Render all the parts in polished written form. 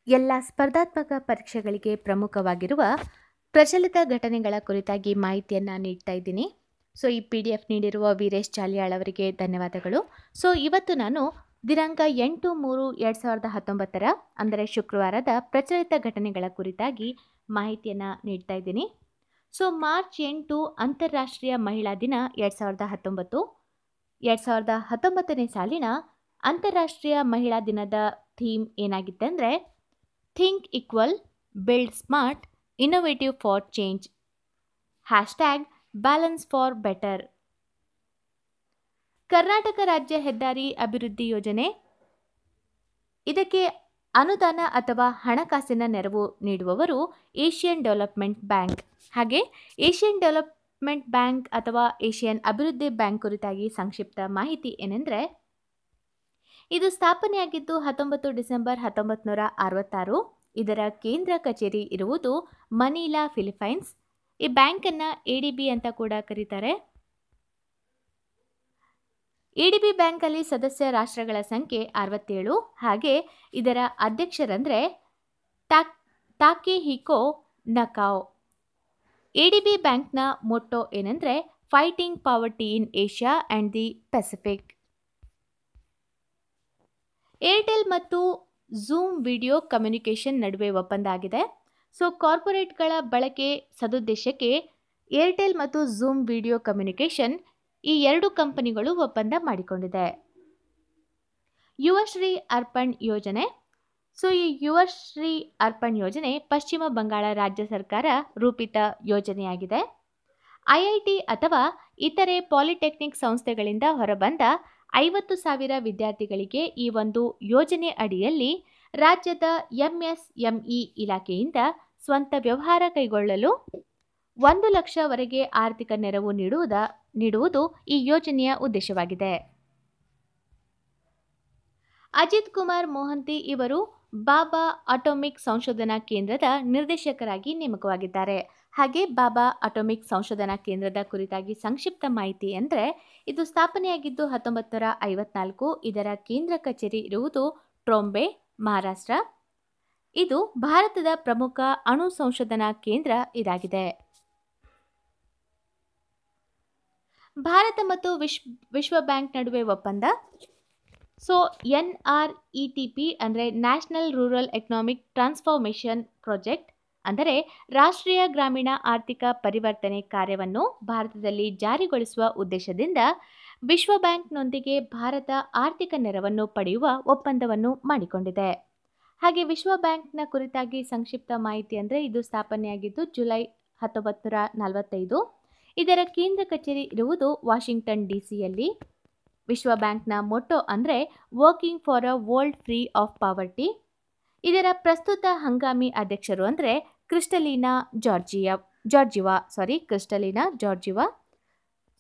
ಎಲ್ಲ ಸ್ಪರ್ಧಾತ್ಮಕ ಪರೀಕ್ಷೆಗಳಿಗೆ ಪ್ರಮುಖವಾಗಿರುವ ಪ್ರಚಲಿತ ಘಟನೆಗಳ ಕುರಿತಾಗಿ ಮಾಹಿತಿಯನ್ನು ನೀಡ್ತಾ ಇದ್ದೀನಿ. ಸೊ ಈ PDF ನೀಡಿರುವ ವೀರೇಶ್ ಚಾಲಿಯಾಳ್ ಅವರಿಗೆ ಧನ್ಯವಾದಗಳು. ಸೊ ಇವತ್ತು ನಾನು ದಿನಾಂಕ 8/3/2019 ಅಂದರೆ ಶುಕ್ರವಾರದ ಪ್ರಚಲಿತ ಘಟನೆಗಳ ಕುರಿತಾಗಿ ಮಾಹಿತಿಯನ್ನು ನೀಡ್ತಾ ಇದ್ದೀನಿ. ಸೊ ಮಾರ್ಚ್ 8 ಅಂತಾರಾಷ್ಟ್ರೀಯ ಮಹಿಳಾ ದಿನ 2019. 2019ನೇ ಸಾಲಿನ ಅಂತಾರಾಷ್ಟ್ರೀಯ ಮಹಿಳಾ ದಿನದ ಥೀಮ್ ಏನಾಗಿತ್ತಂದರೆ think equal, build smart, innovative for change, balance for better. Karnataka ರಾಜ್ಯ ಹೆದ್ದಾರಿ ಅಭಿವೃದ್ಧಿ ಯೋಜನೆ ಇದಕ್ಕೆ ಅನುದಾನ ಅಥವಾ ಹಣಕಾಸಿನ ನೆರವು ನೀಡುವವರು ಏಷ್ಯನ್ ಡೆವಲಪ್ಮೆಂಟ್ ಬ್ಯಾಂಕ್. ಹಾಗೆ ಏಷ್ಯನ್ ಡೆವಲಪ್ಮೆಂಟ್ ಬ್ಯಾಂಕ್ ಅಥವಾ ಏಷ್ಯನ್ ಅಭಿವೃದ್ಧಿ ಬ್ಯಾಂಕ್ ಕುರಿತಾಗಿ ಸಂಕ್ಷಿಪ್ತ ಮಾಹಿತಿ ಏನೆಂದರೆ, ಇದು ಸ್ಥಾಪನೆಯಾಗಿದ್ದು 19 ಡಿಸೆಂಬರ್ 1966. ಇದರ ಕೇಂದ್ರ ಕಚೇರಿ ಇರುವುದು ಮನಿಲಾ, ಫಿಲಿಪೈನ್ಸ್. ಈ ಬ್ಯಾಂಕನ್ನು ADB ಅಂತ ಕೂಡ ಕರೀತಾರೆ. ADB ಬ್ಯಾಂಕಲ್ಲಿ ಸದಸ್ಯ ರಾಷ್ಟ್ರಗಳ ಸಂಖ್ಯೆ 67. ಹಾಗೆ ಇದರ ಅಧ್ಯಕ್ಷರಂದರೆ ತಾಕೆಹಿಕೋ ನಕಾವ್. ADB ಬ್ಯಾಂಕ್ನ ಮೊಟ್ಟೋ ಏನೆಂದರೆ fighting poverty in Asia and the Pacific. Airtel ಮತ್ತು ಝೂಮ್ ವಿಡಿಯೋ ಕಮ್ಯುನಿಕೇಷನ್ ನಡುವೆ ಒಪ್ಪಂದ ಆಗಿದೆ. ಸೊ ಕಾರ್ಪೊರೇಟ್ಗಳ ಬಳಕೆ ಸದುದ್ದೇಶಕ್ಕೆ ಏರ್ಟೆಲ್ ಮತ್ತು ಝೂಮ್ ವಿಡಿಯೋ ಕಮ್ಯುನಿಕೇಷನ್ ಈ ಎರಡು ಕಂಪನಿಗಳು ಒಪ್ಪಂದ ಮಾಡಿಕೊಂಡಿದೆ. ಯುವಶ್ರೀ ಅರ್ಪಣ್ ಯೋಜನೆ. ಸೊ ಈ ಯುವಶ್ರೀ ಅರ್ಪಣ್ ಯೋಜನೆ ಪಶ್ಚಿಮ ಬಂಗಾಳ ರಾಜ್ಯ ಸರ್ಕಾರ ರೂಪಿತ ಯೋಜನೆಯಾಗಿದೆ. IIT ಅಥವಾ ಇತರೆ ಪಾಲಿಟೆಕ್ನಿಕ್ ಸಂಸ್ಥೆಗಳಿಂದ ಹೊರಬಂದ 50,000 ವಿದ್ಯಾರ್ಥಿಗಳಿಗೆ ಈ ಒಂದು ಯೋಜನೆ ಅಡಿಯಲ್ಲಿ ರಾಜ್ಯದ MSME ಇಲಾಖೆಯಿಂದ ಸ್ವಂತ ವ್ಯವಹಾರ ಕೈಗೊಳ್ಳಲು 1 ಲಕ್ಷವರೆಗೆ ಆರ್ಥಿಕ ನೆರವು ನೀಡುವುದು ಈ ಯೋಜನೆಯ ಉದ್ದೇಶವಾಗಿದೆ. ಅಜಿತ್ ಕುಮಾರ್ ಮೊಹಂತಿ ಇವರು ಬಾಬಾ ಅಟೋಮಿಕ್ ಸಂಶೋಧನಾ ಕೇಂದ್ರದ ನಿರ್ದೇಶಕರಾಗಿ ನೇಮಕವಾಗಿದ್ದಾರೆ. ಹಾಗೆ ಬಾಬಾ ಅಟೋಮಿಕ್ ಸಂಶೋಧನಾ ಕೇಂದ್ರದ ಕುರಿತಾಗಿ ಸಂಕ್ಷಿಪ್ತ ಮಾಹಿತಿ ಅಂದರೆ, ಇದು ಸ್ಥಾಪನೆಯಾಗಿದ್ದು 1954. ಇದರ ಕೇಂದ್ರ ಕಚೇರಿ ಇರುವುದು ಟ್ರೋಂಬೆ, ಮಹಾರಾಷ್ಟ್ರ. ಇದು ಭಾರತದ ಪ್ರಮುಖ ಅಣು ಸಂಶೋಧನಾ ಕೇಂದ್ರ ಇದಾಗಿದೆ. ಭಾರತ ಮತ್ತು ವಿಶ್ವ ಬ್ಯಾಂಕ್ ನಡುವೆ ಒಪ್ಪಂದ. ಸೊ NRETP ಅಂದರೆ national rural economic transformation project ಅಂದರೆ ರಾಷ್ಟ್ರೀಯ ಗ್ರಾಮೀಣ ಆರ್ಥಿಕ ಪರಿವರ್ತನೆ ಕಾರ್ಯವನ್ನು ಭಾರತದಲ್ಲಿ ಜಾರಿಗೊಳಿಸುವ ಉದ್ದೇಶದಿಂದ ವಿಶ್ವ ಬ್ಯಾಂಕ್ನೊಂದಿಗೆ ಭಾರತ ಆರ್ಥಿಕ ನೆರವನ್ನು ಪಡೆಯುವ ಒಪ್ಪಂದವನ್ನು ಮಾಡಿಕೊಂಡಿದೆ. ಹಾಗೆ ವಿಶ್ವ ಬ್ಯಾಂಕ್ನ ಕುರಿತಾಗಿ ಸಂಕ್ಷಿಪ್ತ ಮಾಹಿತಿ ಅಂದರೆ, ಇದು ಸ್ಥಾಪನೆಯಾಗಿದ್ದು ಜುಲೈ 1945. ಇದರ ಕೇಂದ್ರ ಕಚೇರಿ ಇರುವುದು ವಾಷಿಂಗ್ಟನ್ DC. ವಿಶ್ವ ಬ್ಯಾಂಕ್ನ ಮೊಟ್ಟೋ ಅಂದರೆ working for a world free of poverty. ಇದರ ಪ್ರಸ್ತುತ ಹಂಗಾಮಿ ಅಧ್ಯಕ್ಷರು ಅಂದರೆ ಕ್ರಿಸ್ಟಲಿನಾ ಜಾರ್ಜಿವಾ.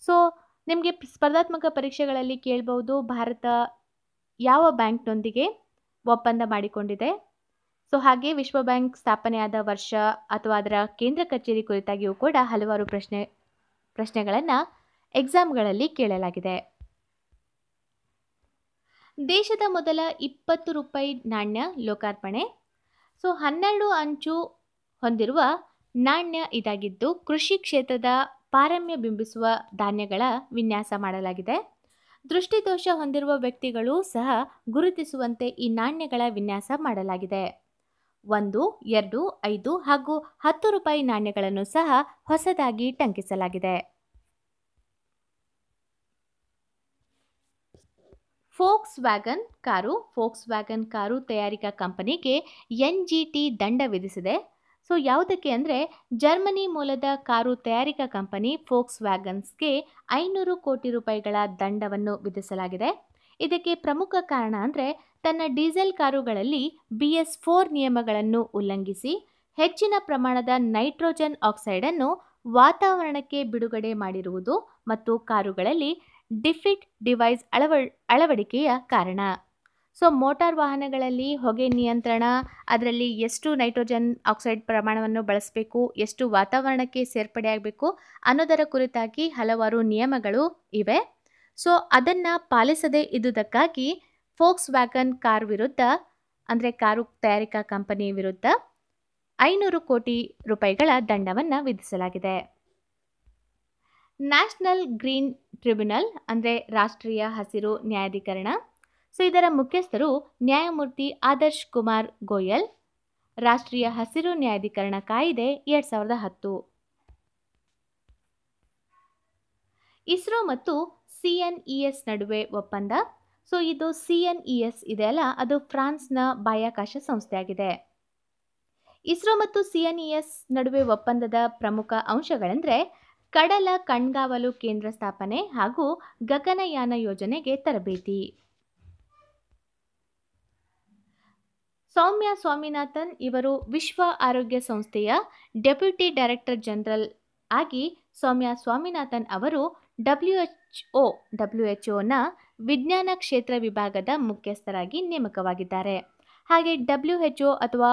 ಸೊ ನಿಮಗೆ ಸ್ಪರ್ಧಾತ್ಮಕ ಪರೀಕ್ಷೆಗಳಲ್ಲಿ ಕೇಳಬಹುದು, ಭಾರತ ಯಾವ ಬ್ಯಾಂಕ್ನೊಂದಿಗೆ ಒಪ್ಪಂದ ಮಾಡಿಕೊಂಡಿದೆ. ಸೊ ಹಾಗೆ ವಿಶ್ವ ಬ್ಯಾಂಕ್ ಸ್ಥಾಪನೆಯಾದ ವರ್ಷ ಅಥವಾ ಅದರ ಕೇಂದ್ರ ಕಚೇರಿ ಕುರಿತಾಗಿಯೂ ಕೂಡ ಹಲವಾರು ಪ್ರಶ್ನೆಗಳನ್ನು ಎಕ್ಸಾಮ್ಗಳಲ್ಲಿ ಕೇಳಲಾಗಿದೆ. ದೇಶದ ಮೊದಲ 20 ರೂಪಾಯಿ ನಾಣ್ಯ ಲೋಕಾರ್ಪಣೆ. ಸೊ 12 ಅಂಚು ಹೊಂದಿರುವ ನಾಣ್ಯ ಇದಾಗಿದ್ದು ಕೃಷಿ ಕ್ಷೇತ್ರದ ಪಾರಮ್ಯ ಬಿಂಬಿಸುವ ಧಾನ್ಯಗಳ ವಿನ್ಯಾಸ ಮಾಡಲಾಗಿದೆ. ದೃಷ್ಟಿದೋಷ ಹೊಂದಿರುವ ವ್ಯಕ್ತಿಗಳು ಸಹ ಗುರುತಿಸುವಂತೆ ಈ ನಾಣ್ಯಗಳ ವಿನ್ಯಾಸ ಮಾಡಲಾಗಿದೆ. 1, 2, 5 ಹಾಗೂ 10 ರೂಪಾಯಿ ನಾಣ್ಯಗಳನ್ನು ಸಹ ಹೊಸದಾಗಿ ಟಂಕಿಸಲಾಗಿದೆ. ಫೋಕ್ಸ್ ವ್ಯಾಗನ್ ಕಾರು ತಯಾರಿಕಾ ಕಂಪನಿಗೆ NGT ದಂಡ ವಿಧಿಸಿದೆ. ಸೊ ಯಾವುದಕ್ಕೆ ಅಂದರೆ, ಜರ್ಮನಿ ಮೂಲದ ಕಾರು ತಯಾರಿಕಾ ಕಂಪನಿ ಫೋಕ್ಸ್ ವ್ಯಾಗನ್ಸ್ಗೆ 500 ಕೋಟಿ ರೂಪಾಯಿಗಳ ದಂಡವನ್ನು ವಿಧಿಸಲಾಗಿದೆ. ಇದಕ್ಕೆ ಪ್ರಮುಖ ಕಾರಣ ಅಂದರೆ, ತನ್ನ ಡೀಸೆಲ್ ಕಾರುಗಳಲ್ಲಿ BS4 ನಿಯಮಗಳನ್ನು ಉಲ್ಲಂಘಿಸಿ ಹೆಚ್ಚಿನ ಪ್ರಮಾಣದ ನೈಟ್ರೋಜನ್ ಆಕ್ಸೈಡನ್ನು ವಾತಾವರಣಕ್ಕೆ ಬಿಡುಗಡೆ ಮಾಡಿರುವುದು ಮತ್ತು ಕಾರುಗಳಲ್ಲಿ ಡಿಫಿಟ್ ಡಿವೈಸ್ ಅಳವಡಿಕೆಯ ಕಾರಣ. ಸೊ ಮೋಟಾರ್ ವಾಹನಗಳಲ್ಲಿ ಹೊಗೆ ನಿಯಂತ್ರಣ, ಅದರಲ್ಲಿ ಎಷ್ಟು ನೈಟ್ರೋಜನ್ ಆಕ್ಸೈಡ್ ಪ್ರಮಾಣವನ್ನು ಬಳಸಬೇಕು, ಎಷ್ಟು ವಾತಾವರಣಕ್ಕೆ ಸೇರ್ಪಡೆಯಾಗಬೇಕು ಅನ್ನೋದರ ಕುರಿತಾಗಿ ಹಲವಾರು ನಿಯಮಗಳು ಇವೆ. ಸೊ ಅದನ್ನು ಪಾಲಿಸದೇ ಇದ್ದುದಕ್ಕಾಗಿ ಫೋಕ್ಸ್ ವ್ಯಾಗನ್ ಕಾರ್ ವಿರುದ್ಧ ಅಂದರೆ ಕಾರು ತಯಾರಿಕಾ ಕಂಪನಿ ವಿರುದ್ಧ 500 ಕೋಟಿ ರೂಪಾಯಿಗಳ ದಂಡವನ್ನು ವಿಧಿಸಲಾಗಿದೆ. ನ್ಯಾಷನಲ್ ಗ್ರೀನ್ ಟ್ರಿಬ್ಯುನಲ್ ಅಂದರೆ ರಾಷ್ಟ್ರೀಯ ಹಸಿರು ನ್ಯಾಯಾಧಿಕರಣ. ಸೊ ಇದರ ಮುಖ್ಯಸ್ಥರು ನ್ಯಾಯಮೂರ್ತಿ ಆದರ್ಶ್ ಕುಮಾರ್ ಗೋಯಲ್. ರಾಷ್ಟ್ರೀಯ ಹಸಿರು ನ್ಯಾಯಾಧಿಕರಣ ಕಾಯಿದೆ 2010. ಇಸ್ರೋ ಮತ್ತು CNES ನಡುವೆ ಒಪ್ಪಂದ. ಸೊ ಇದು CNES ಇದೆಯಲ್ಲ, ಅದು ಫ್ರಾನ್ಸ್ನ ಬಾಹ್ಯಾಕಾಶ ಸಂಸ್ಥೆಯಾಗಿದೆ. ಇಸ್ರೋ ಮತ್ತು CNES ನಡುವೆ ಒಪ್ಪಂದದ ಪ್ರಮುಖ ಅಂಶಗಳೆಂದರೆ ಕಡಲ ಕಣ್ಗಾವಲು ಕೇಂದ್ರ ಸ್ಥಾಪನೆ ಹಾಗೂ ಗಗನಯಾನ ಯೋಜನೆಗೆ ತರಬೇತಿ. ಸೌಮ್ಯ ಸ್ವಾಮಿನಾಥನ್ ಇವರು ವಿಶ್ವ ಆರೋಗ್ಯ ಸಂಸ್ಥೆಯ ಡೆಪ್ಯೂಟಿ ಡೈರೆಕ್ಟರ್ ಜನರಲ್ ಆಗಿ ಸೌಮ್ಯ ಸ್ವಾಮಿನಾಥನ್ ಅವರು WHOನ ವಿಜ್ಞಾನ ಕ್ಷೇತ್ರ ವಿಭಾಗದ ಮುಖ್ಯಸ್ಥರಾಗಿ ನೇಮಕವಾಗಿದ್ದಾರೆ. ಹಾಗೆ WHO ಅಥವಾ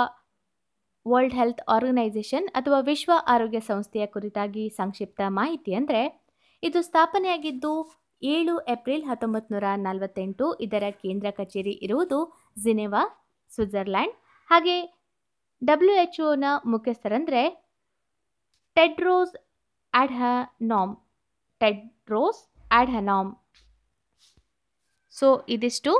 ವರ್ಲ್ಡ್ ಹೆಲ್ತ್ ಆರ್ಗನೈಸೇಷನ್ ಅಥವಾ ವಿಶ್ವ ಆರೋಗ್ಯ ಸಂಸ್ಥೆಯ ಕುರಿತಾಗಿ ಸಂಕ್ಷಿಪ್ತ ಮಾಹಿತಿ ಅಂದರೆ ಇದು ಸ್ಥಾಪನೆಯಾಗಿದ್ದು 7 ಏಪ್ರಿಲ್ 1948. ಇದರ ಕೇಂದ್ರ ಕಚೇರಿ ಇರುವುದು ಜಿನೆವಾ, ಸ್ವಿಟ್ಜರ್ಲ್ಯಾಂಡ್. ಹಾಗೆ WHOನ ಮುಖ್ಯಸ್ಥರಂದರೆ ಟೆಡ್ರೋಸ್ ಅಡ್ಹನಾಮ್. ಸೊ ಇದಿಷ್ಟು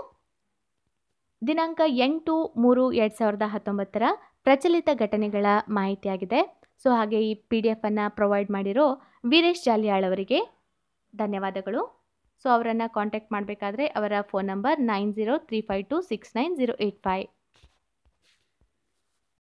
ದಿನಾಂಕ 8/3/2019 ಪ್ರಚಲಿತ ಘಟನೆಗಳ ಮಾಹಿತಿಯಾಗಿದೆ. ಸೊ ಹಾಗೆ ಈ PDF ಅನ್ನು ಪ್ರೊವೈಡ್ ಮಾಡಿರೋ ವೀರೇಶ್ ಜಾಲಿಯಾಳ್ ಅವರಿಗೆ ಧನ್ಯವಾದಗಳು. ಸೊ ಅವರನ್ನು ಕಾಂಟ್ಯಾಕ್ಟ್ ಮಾಡಬೇಕಾದ್ರೆ ಅವರ ಫೋನ್ ನಂಬರ್ 9035269085.